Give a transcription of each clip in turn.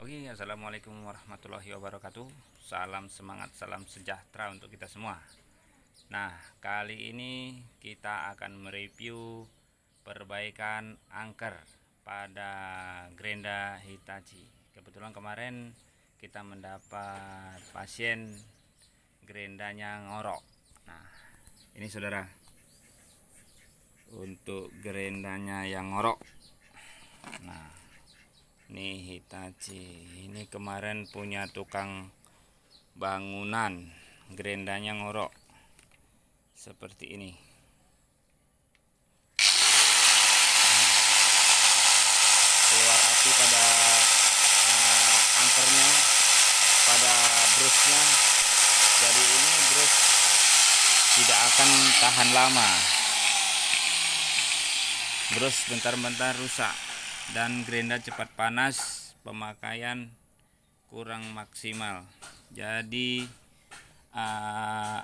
Oke, assalamualaikum warahmatullahi wabarakatuh. Salam semangat, salam sejahtera untuk kita semua. Nah, kali ini kita akan mereview perbaikan angker pada Grenda Hitachi. Kebetulan kemarin kita mendapat pasien Grendanya ngorok. Nah, ini saudara, untuk Grendanya yang ngorok. Nah, ini Hitachi, ini kemarin punya tukang bangunan, Grendanya ngorok seperti ini. Keluar api pada angkernya, pada brusnya. Jadi ini brus tidak akan tahan lama, brus bentar-bentar rusak. Dan Grenda cepat panas, pemakaian kurang maksimal. Jadi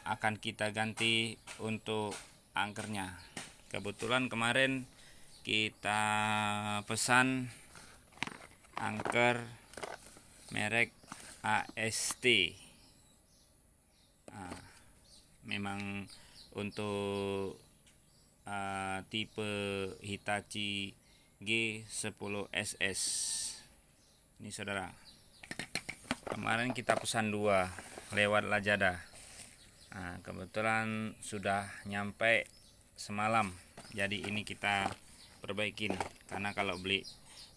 akan kita ganti untuk angkernya. Kebetulan kemarin kita pesan angker merek AST. Memang untuk tipe Hitachi G10SS. Ini saudara, kemarin kita pesan 2 lewat Lazada. Nah, kebetulan sudah nyampe semalam, jadi ini kita perbaikin. Karena kalau beli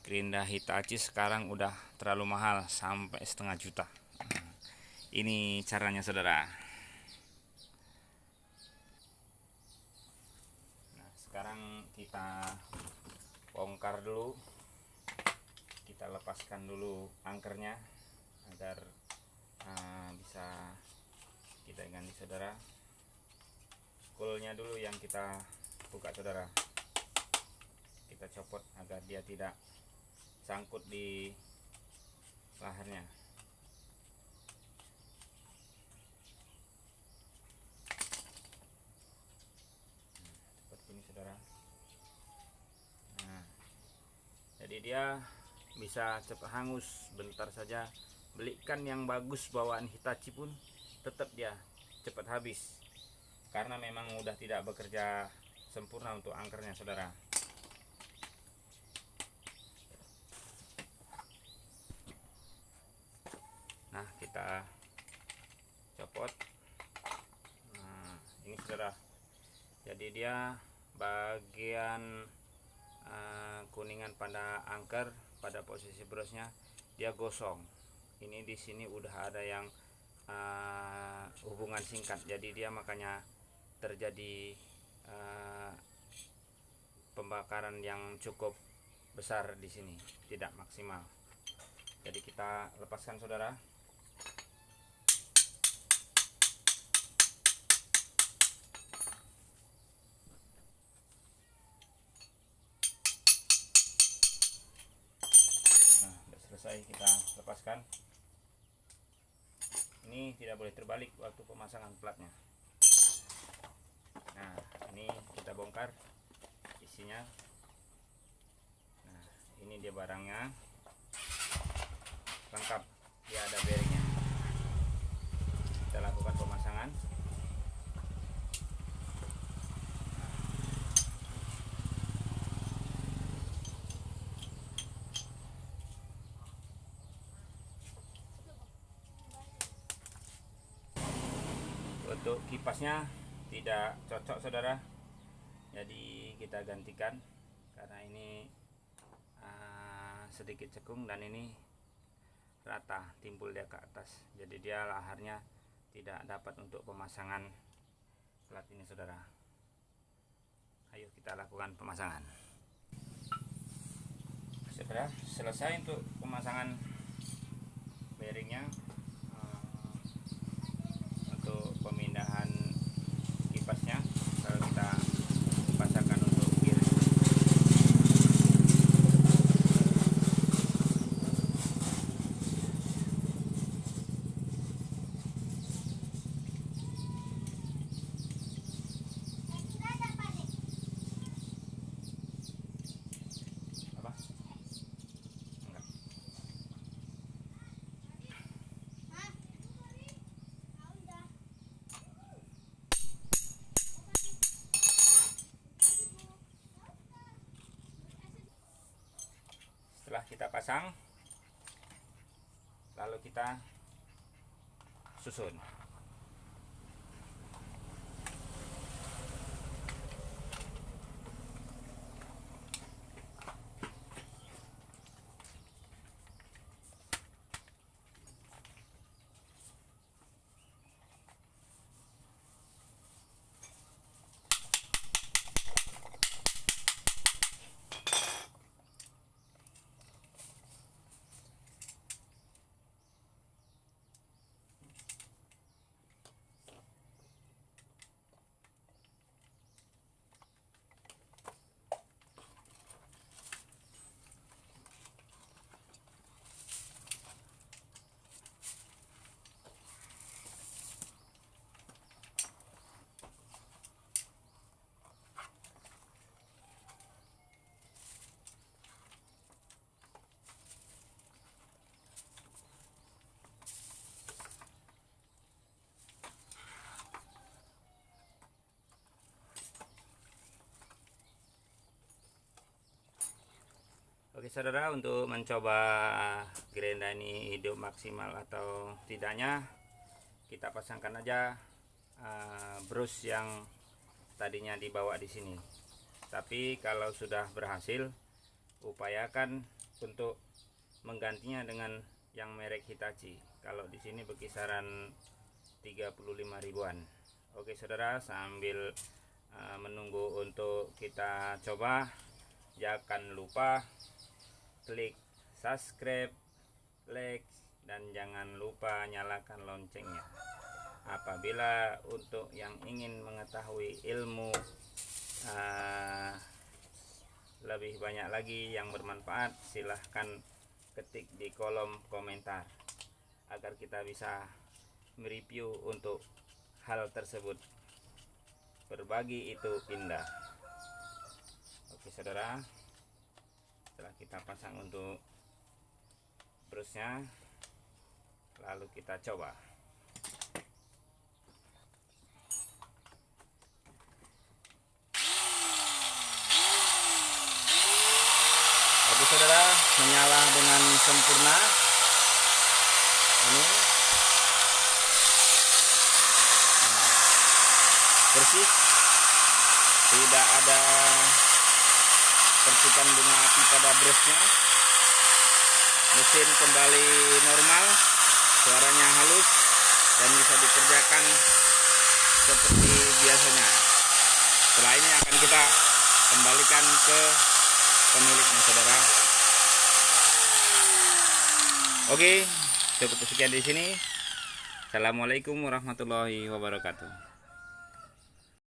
Grenda Hitachi sekarang udah terlalu mahal, sampai setengah juta. Nah, ini caranya saudara. Nah, sekarang kita bongkar dulu, kita lepaskan dulu angkernya agar bisa kita ganti saudara. Spoolnya dulu yang kita buka saudara, kita copot agar dia tidak sangkut di laharnya. Seperti ini saudara. Jadi dia bisa cepat hangus, bentar saja. Belikan yang bagus bawaan Hitachi pun tetap dia cepat habis, karena memang udah tidak bekerja sempurna untuk angkernya saudara. Nah, kita copot. Nah, ini saudara, jadi dia bagian kuningan pada angker, pada posisi brusnya dia gosong. Ini di sini udah ada yang hubungan singkat, jadi dia makanya terjadi pembakaran yang cukup besar di sini, tidak maksimal. Jadi kita lepaskan saudara. Selesai, kita lepaskan. Ini tidak boleh terbalik waktu pemasangan platnya. Nah, ini kita bongkar isinya. Nah, ini dia barangnya lengkap, dia ada bearingnya. Kita lakukan pemasangan. Untuk kipasnya tidak cocok saudara, jadi kita gantikan karena ini sedikit cekung dan ini rata timbul dia ke atas, jadi dia laharnya tidak dapat untuk pemasangan plat ini saudara. Ayo kita lakukan pemasangan saudara. Selesai untuk pemasangan bearingnya. Untuk pemindahan kipasnya, kalau kita pasangkan untuk gear. Apa? Enggak. kita pasang, lalu kita susun. Oke saudara, untuk mencoba gerenda ini hidup maksimal atau tidaknya, kita pasangkan aja brus yang tadinya dibawa di sini. Tapi kalau sudah berhasil, upayakan untuk menggantinya dengan yang merek Hitachi. Kalau di sini berkisaran 35 ribuan. Oke saudara, sambil menunggu untuk kita coba, jangan lupa klik subscribe, like, dan jangan lupa nyalakan loncengnya. Apabila untuk yang ingin mengetahui ilmu lebih banyak lagi yang bermanfaat, silahkan ketik di kolom komentar agar kita bisa mereview untuk hal tersebut. Berbagi itu indah. Oke saudara, setelah kita pasang untuk brusnya, lalu kita coba. Oke saudara, menyala dengan sempurna. Ini bersih, tidak ada percikan bunga api pada brusnya. Mesin kembali normal, suaranya halus dan bisa dikerjakan seperti biasanya. Setelah ini akan kita kembalikan ke pemiliknya saudara. Oke, cukup sekian di sini. Assalamualaikum warahmatullahi wabarakatuh.